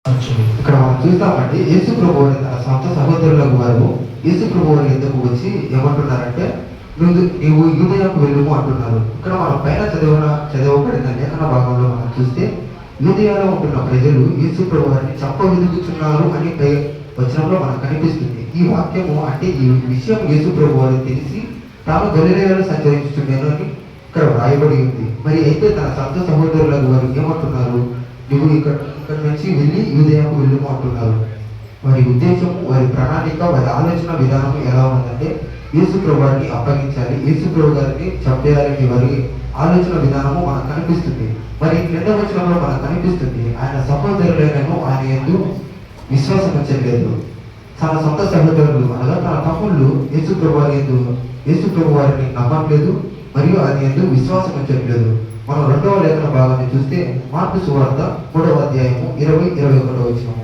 ఇక్కడ మనం చూస్తామండి, యేసు ప్రభు తన సొంత సహోదరులకు వారు యేసు ప్రభు ఎందుకు వచ్చి ఏమంటున్నారంటే, నీవు యూదయకు వెళ్ళుము అంటున్నారు. ఇక్కడ మనం పైన చదవబడిన లేఖన భాగంలో మనం చూస్తే, యూదయలో ఉంటున్న ప్రజలు యేసు ప్రభు వారిని చంప వెతుకుతున్నారు అని వచనంలో మనకు కనిపిస్తుంది. ఈ వాక్యము అంటే ఈ విషయం యేసు ప్రభు వారు తెలిసి తాను గలిలయలో సంచరించుచుండేను అని ఇక్కడ వ్రాయబడి ఉంది. మరి అయితే తన సొంత సహోదరులకు వారు ఏమంటున్నారు, నువ్వు ఇక్కడ నుంచి వెళ్ళి యూదయకు వెళ్ళుము అంటున్నారు. వారి ఉద్దేశం, వారి ప్రణాళిక, వారి ఆలోచన విధానం ఎలా ఉందంటే, యేసు ప్రభు వారిని అప్పగించాలి, యేసు ప్రభు గారిని చంపేయాలని వారి ఆలోచన విధానము మనకు కనిపిస్తుంది. మరి 2వ వచనంలో మనకు కనిపిస్తుంది, ఆయన సహోదరులైనను ఆయన యందు విశ్వాసం వచ్చలేదు. తన సొంత సహోదరులు అనగా తన తమ్ముళ్ళు యేసు ప్రభు వారిని నమ్మట్లేదు, మరియు ఆయన యందు విశ్వాసం వచ్చలేదు. మనం 2వ లేఖన భాగాన్ని చూస్తే, మార్కు సువార్త 3వ అధ్యాయము 20-21 వచనము.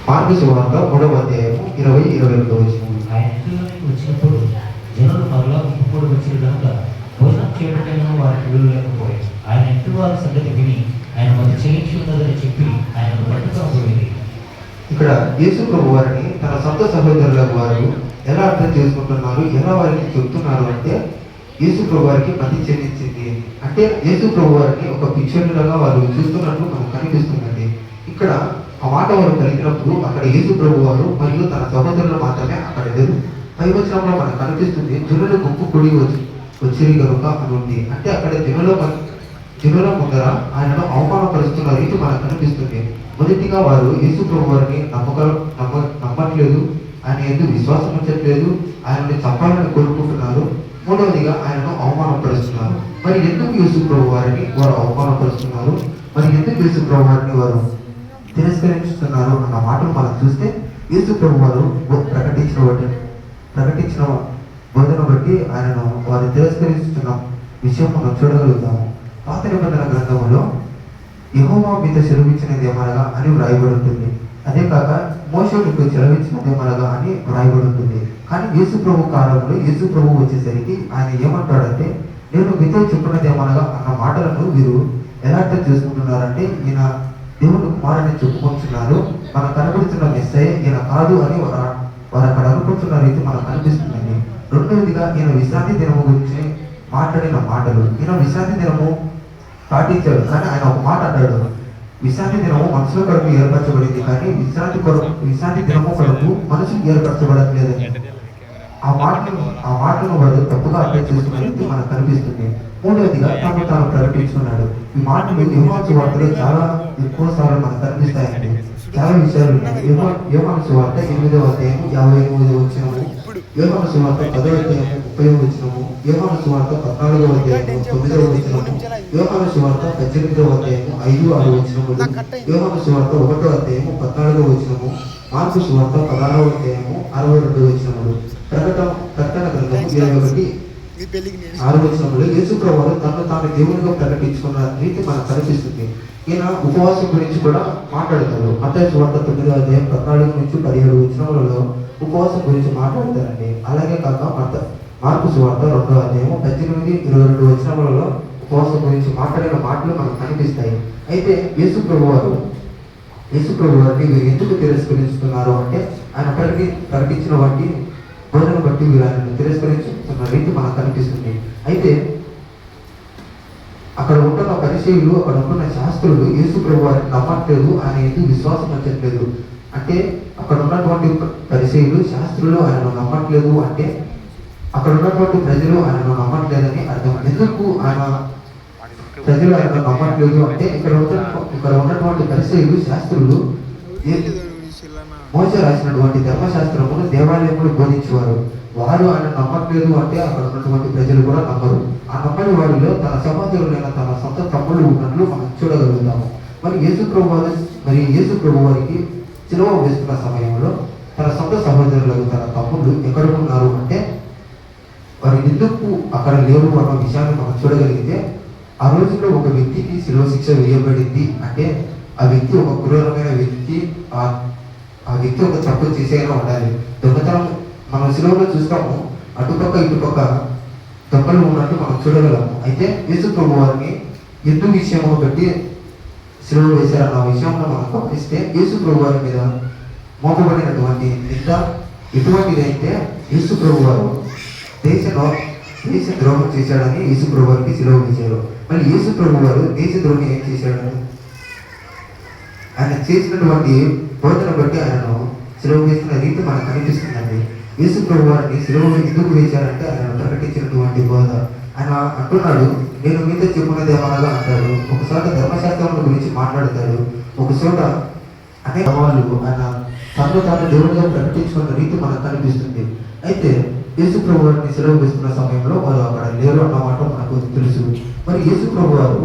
మార్కు సువార్త 3వ అధ్యాయము 20-21 వచనము. ఆయన ఇంటిలోనికి వచ్చినప్పుడు జనులు మరలా ఇంకొకడు వచ్చిన కనుక భోజనం చేయటం వారికి వీలు లేకపోయాయి. ఆయన ఇంటి వారి సంగతి విని ఆయన మరి చేయించి ఉన్నదని చెప్పి ఆయన పట్టుకోబోయింది. ఇక్కడ యేసు ప్రభు వారిని తన సొంత సహోదరులకు వారు ఎలా అర్థం చేసుకుంటున్నారు, ఎలా వారిని చెప్తున్నారు అంటే, యేసు ప్రభు వారికి మతి చెల్లించింది అంటే యేసు ప్రభు వారిని ఒక పిక్చర్లుగా వారు చూస్తున్నట్లు మనకు కనిపిస్తుందండి. ఇక్కడ ఆ మాట వారు కలిగినప్పుడు అక్కడ యేసు ప్రభు వారు మరియు తన సహోదరులు మాత్రమే అక్కడ లేరు. పై వచనంలో మనకు కనిపిస్తుంది, జనులు గుంపు కూడి వచ్చిరి కనుక అని ఉంది. అంటే అక్కడ జనుల ముందర ఆయనను అవమానపరుస్తున్న రీతి మనకు కనిపిస్తుంది. మొదటిగా వారు యేసు ప్రభు వారిని నమ్మట్లేదు, ఆయన ఎందుకు విశ్వాసం ఉంచట్లేదు, ఆయనని చంపాలని కోరుకుంటున్నారు. మూడవదిగా ఆయనను అవమానపరుస్తున్నారు. మరి ఎందుకు యేసు ప్రభు వారిని వారు అవమానపరుస్తున్నారు, మరి ఎందుకు యేసు ప్రభు వారిని వారు తిరస్కరించుతున్నారు అన్న మాటలు మనం చూస్తే, యేసు ప్రభు వారు ప్రకటించిన బోధన బట్టి ఆయనను వారు తిరస్కరిస్తున్న విషయం మనం చూడగలుగుతాము. పాత నిబంధన గ్రంథంలో యెహోవా మీతో సెలవిచ్చినది ఏమనగా అని వ్రాయబడి ఉంటుంది. అదే కాక మోషే మీకు సెలవిచ్చినది ఏమనగా అని వ్రాయబడి ఉంటుంది. కానీ యేసు ప్రభు కాలంలో యేసు ప్రభు వచ్చేసరికి ఆయన ఏమంటాడంటే, నేను మీతో చెప్పినది ఏమనగా అన్న మాటలను వీరు ఎలా అర్థం చేసుకుంటున్నారంటే, ఈయన దేవుడు కుమారుని చెప్పుకుంటున్నారు, మనకు కనబడుతున్న మెస్సయ్య ఈయన కాదు అని వారు అక్కడ అనుకుంటున్న రీతి మనకు కనిపిస్తుందండి. రెండవదిగా ఈయన విశ్రాంతి దినము గురించి మాట్లాడిన మాటలు, ఈయన విశ్రాంతి దినము పాటించాడు, కానీ ఆయన ఒక మాట అంటాడు, విశ్రాంతి దినము మనుషుల కొరకు ఏర్పరచబడింది, కానీ విశ్రాంతి దినము కొరకు మనుషులు ఏర్పరచబడట్లేదు. ఆ మాటను వాడు తప్పుగా అర్థం చేసుకునేది మనకు కనిపిస్తుంది. మూడవదిగా తాను ప్రకటించుకున్నాడు. ఈ మాటలు యోహాను సువార్తలో చాలా ఎక్కువ సార్లు మనకు కనిపిస్తాయండి. చాలా విషయాలు ఉన్నాయి. యోహాను సువార్త 8వ అధ్యాయము 58వ వచనము, యోహాను సువార్త 10వ అధ్యాయము 30వ వచనము, యోహాను సువార్త 14వ అధ్యాయము 9వ వచనము, యోహాను సువార్త 18వ అధ్యాయము 5-6 వచనములు, యోహాను సువార్త 1వ అధ్యాయము 14వ వచనము, మార్కు సువార్త 16వ అధ్యాయము 62 వచనములు, ప్రకటన గ్రంథము 21:6 వచనములు యేసు ప్రభువు తాను దేవునిగా ప్రకటించుకున్న రీతి మనకు కనిపిస్తుంది. ఈయన ఉపవాసం గురించి కూడా మాట్లాడతారు. మత్తయి సువార్త 9వ అధ్యాయం 14-17 వచనములలో ఉపవాసం గురించి మాట్లాడతారండి. అలాగే కాక మార్కు సువార్త 2వ అధ్యాయం 18-22 వచనములలో ఉపవాసం గురించి మాట్లాడిన మాటలు మనకు కనిపిస్తాయి. అయితే యేసు ప్రభు వారిని వీరు ఎందుకు తిరస్కరిస్తున్నారు అంటే, ఆయన ప్రకటించిన వాటి బోధన బట్టి వీరు ఆయనను తిరస్కరించుతున్న రీతి మనకు కనిపిస్తుంది. అయితే అక్కడ ఉంటున్న పరిచయులు, అక్కడ ఉంటున్న శాస్త్రులు యేసు ప్రభు వారిని నమ్మట్లేదు, ఆయన ఎందుకు విశ్వాసం వచ్చట్లేదు అంటే, అక్కడ ఉన్నటువంటి పరిచయులు, శాస్త్రులు ఆయనను నమ్మట్లేదు అంటే, అక్కడ ఉన్నటువంటి ప్రజలు ఆయనను నమ్మట్లేదని అర్థం. ఎందుకు ప్రజలు ఆయనను నమ్మట్లేదు అంటే, ఇక్కడ ఉన్నటువంటి పరిచయులు, శాస్త్రులు మోషే రాసినటువంటి ధర్మశాస్త్రమును దేవాలయములు బోధించేవారు. వారు ఆయన నమ్మట్లేదు అంటే, అక్కడ ఉన్నటువంటి ప్రజలు కూడా నమ్మరు. ఆ నమ్మని వారిలో తన సహోదరులైన తన సొంత తమ్ముళ్ళు ఉన్నట్లు మనం చూడగలుగుతాము. మరి యేసు ప్రభు వారికి సిలువ వేస్తున్న సమయంలో తన సొంత సహోదరులకు తన తమ్ముళ్ళు ఎక్కడ ఉన్నారు అంటే, వారి ఎందుకు అక్కడ లేరు అన్న విషయాన్ని మనం చూడగలిగితే, ఆ రోజుల్లో ఒక వ్యక్తికి శిలువ శిక్ష వేయబడింది అంటే ఆ వ్యక్తి ఒక క్రూరమైన వ్యక్తి, ఆ వ్యక్తి ఒక తప్పు చేసేలా ఉండాలి. దొంగతనం మనం శిలువలో చూస్తాము, అటుపక్క ఇటుపక్క దొంగలు ఉన్నట్టు మనం చూడగలము. అయితే యేసు ప్రభు వారిని ఎందుకు విషయంలో బట్టి శిలువ వేశారన్న విషయంలో మనం గమనిస్తే యేసు ప్రభు వారి మీద మోపబడినటువంటి నింద ఎటువంటిది అయితే యేసు ప్రభు వారు దేశ ద్రోహం చేశాడని యేసు ప్రభు వారికి శిలువ వేశారు. మళ్ళీ యేసు ప్రభు వారు దేశ ద్రోహం ఏం చేశాడని ఆయన చేసినటువంటి బోధన బట్టి ఆయనను శిలువ వేసిన రీతి మనకు కనిపిస్తుందండి. యేసు ప్రభు వారిని శిలువ ఎందుకు వేశారంటే ఆయన ప్రకటించినటువంటి బోధ. ఆయన అంటున్నాడు, నేను మీతో చెప్పున్నది ఏమనగా అంటాడు. ఒక చోట ధర్మశాస్త్రం గురించి మాట్లాడతాడు, ఒక చోట అనేక వాళ్ళు ఆయన తనలో తాను దేవుడిగా ప్రకటించుకున్న రీతి మనకు కనిపిస్తుంది. అయితే యేసు ప్రభు వారిని శిలువ వేసుకున్న సమయంలో వారు అక్కడ లేరు అన్నమాట మనకు తెలుసు. మరి యేసు ప్రభు వారు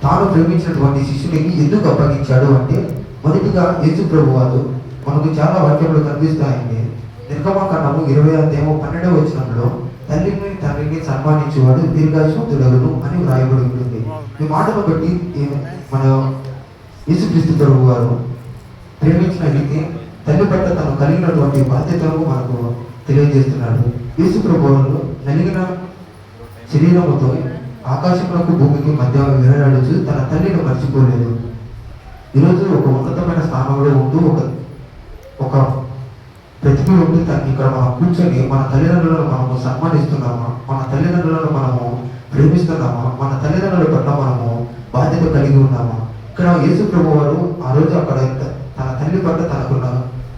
తాను ప్రేమించినటువంటి శిష్యునికి ఎందుకు అప్పగించాడు అంటే, మొదటిగా యేసు ప్రభు వారు మనకు చాలా వాక్యంలో కనిపిస్తాయండి. నిర్గమకాండము 20:12 తల్లిని తండ్రిని సన్మానించేవాడు దీర్ఘాయుష్మంతుడగును అని వ్రాయబడి ఉంటుంది. ఈ మాటను బట్టి మన యేసుక్రీస్తు ప్రభు వారు ప్రేమించిన రీతి, తల్లి పట్ల తను కలిగినటువంటి బాధ్యతను మనకు తెలియజేస్తున్నాడు. యేసు ప్రభు వారు నలిగిన శరీరముతో ఆకాశములకు భూమికి మధ్య వేలాడుచు తన తల్లిని మర్చిపోలేదు. ఈరోజు ఒక ఉన్నతమైన స్థానంలో ఉంటూ ఒక ప్రతిభ ఉండి ఇక్కడ మనం కూర్చొని మన తల్లిదండ్రులను మనము సన్మానిస్తున్నామా, మన తల్లిదండ్రులను మనము ప్రేమిస్తున్నామా, మన తల్లిదండ్రుల పట్ల మనము బాధ్యత కలిగి ఉన్నామా? ఇక్కడ యేసు ప్రభు వారు ఆ రోజు అక్కడ తన తల్లి పట్ల తనకున్న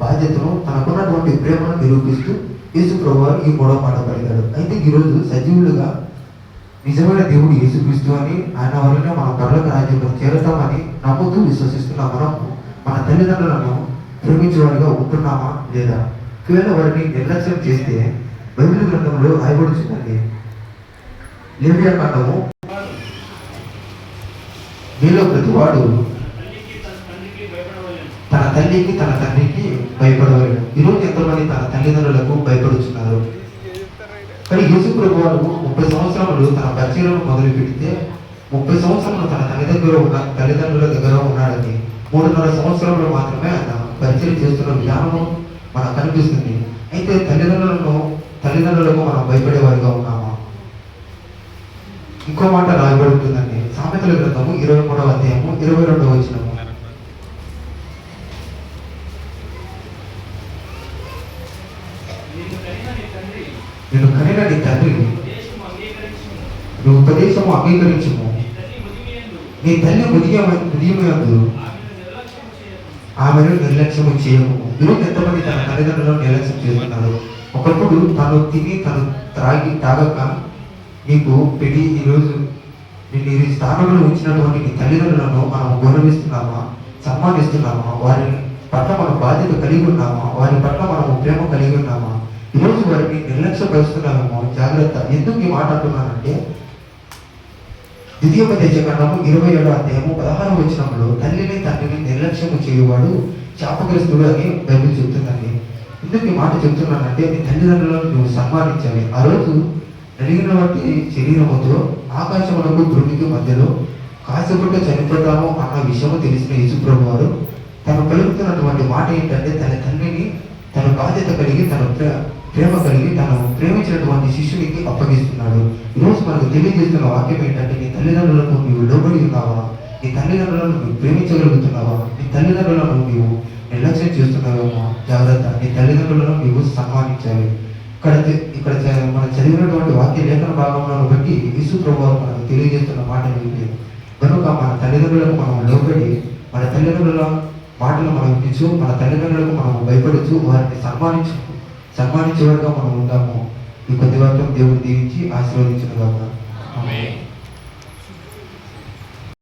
బాధ్యతను, తనకున్నటువంటి ప్రేమను నిరూపిస్తూ యేసు ప్రభు వారు ఈ మూడవ మాట పలికాడు. అయితే ఈరోజు సజీవులుగా నిజమైన దేవుడు యేసుక్రీస్తు అని, ఆయన వల్లనే మన పరలోక రాజ్యంలో చేరతామని నమ్ముతూ విశ్వసిస్తున్న మనము మన తల్లిదండ్రులను ప్రేమించేవాడిగా ఉంటున్నామా లేదా? ఒకవేళ వారిని నిర్లక్ష్యం చేస్తే బైబిల్ గ్రంథంలో రాయబడుతుందండి. లేవియా కాండము, మీలో ప్రతి వాడు తన తల్లికి తన తండ్రికి భయపడవలేడు. ఈరోజు ఎంతమంది తన తల్లిదండ్రులకు భయపడుతున్నారు? కానీ యేసు ప్రభు వారు 30 సంవత్సరాలు తన పరిచయను మొదలు పెడితే 30 సంవత్సరాలు తన తల్లిదండ్రుల దగ్గర ఉన్నాడని, 3.5 సంవత్సరంలో మాత్రమే ఆయన పరిచయం చేస్తున్న విధానము మనకు కనిపిస్తుంది. అయితే తల్లిదండ్రులకు మనం భయపడేవారిగా ఉన్నామా? ఇంకో మాట రాయబడుతుందండి, సామెతల గ్రంథము 23:22. నేను కనిన నీ తండ్రి నువ్వు ఉపదేశము అంగీకరించుము, నీ తల్లి హృదయమందు ఆమెను నిర్లక్ష్యము చేయము. ఈరోజు ఎంతమంది తన తల్లిదండ్రులను నిర్లక్ష్యం చేస్తున్నారు? ఒకప్పుడు తను తిని తను తాగక నీకు పెట్టి ఈరోజు నేను ఈ స్థానంలో ఉంచినటువంటి నీ తల్లిదండ్రులను మనం గౌరవిస్తున్నామా, సన్మానిస్తున్నామా, వారి పట్ల మనం బాధ్యత కలిగి ఉన్నామా, వారి పట్ల మనము ప్రేమ కలిగి ఉన్నామా? ఈరోజు వారిని నిర్లక్ష్యపరుస్తున్నామేమో. జాగ్రత్త. ఎందుకు ఈ మాట అంటున్నానంటే, ద్వితీయోపదేశకాండము 27:16 తల్లిని తండ్రిని నిర్లక్ష్యము చేయువాడు శాపగ్రస్తుడు అని బైబిల్ చెప్తుందండి. ఎందుకు ఈ మాట చెప్తున్నానంటే, నీ తల్లిదండ్రులను నువ్వు సన్మానించాలి. ఆ రోజు నలిగినటువంటి శరీరముతో ఆకాశములకు భూమికి మధ్యలో కాసేపట్లో చనిపోతాము అన్న విషయము తెలిసిన యేసు ప్రభు వారు తను కలుగుతున్నటువంటి మాట ఏంటంటే, తన తండ్రిని తన బాధ్యత కలిగి, తన ప్రేమ కలిగి, తను ప్రేమించినటువంటి శిష్యునికి అప్పగిస్తున్నాడు. ఈరోజు మనకు తెలియజేస్తున్న వాక్యం ఏంటంటే, నీ తల్లిదండ్రులకు నీవు లోబడి ఉన్నావా? నీ తల్లిదండ్రులను నువ్వు ప్రేమించగలుగుతున్నావా? నీ తల్లిదండ్రులను నీవు నిర్లక్ష్యం చేస్తున్నావేమో. జాగ్రత్త. నీ తల్లిదండ్రులను నీవు సన్మానించాలి. ఇక్కడ మనం చదివినటువంటి వాక్య లేఖన భాగంలో బట్టి యేసు ప్రభువు మనకు తెలియజేస్తున్న మాట ఏంటి? కనుక మన తల్లిదండ్రులకు మనం లోబడి, మన తల్లిదండ్రుల మాటలు మనం వినిచు, మన తల్లిదండ్రులకు మనం భయపడుచు, వారిని సన్మానించేవారుగా మనం ఉందాము. ఈ కొద్ది వాక్యం దేవుడు దీవించి ఆశీర్వదించుగాక. ఆమేన్.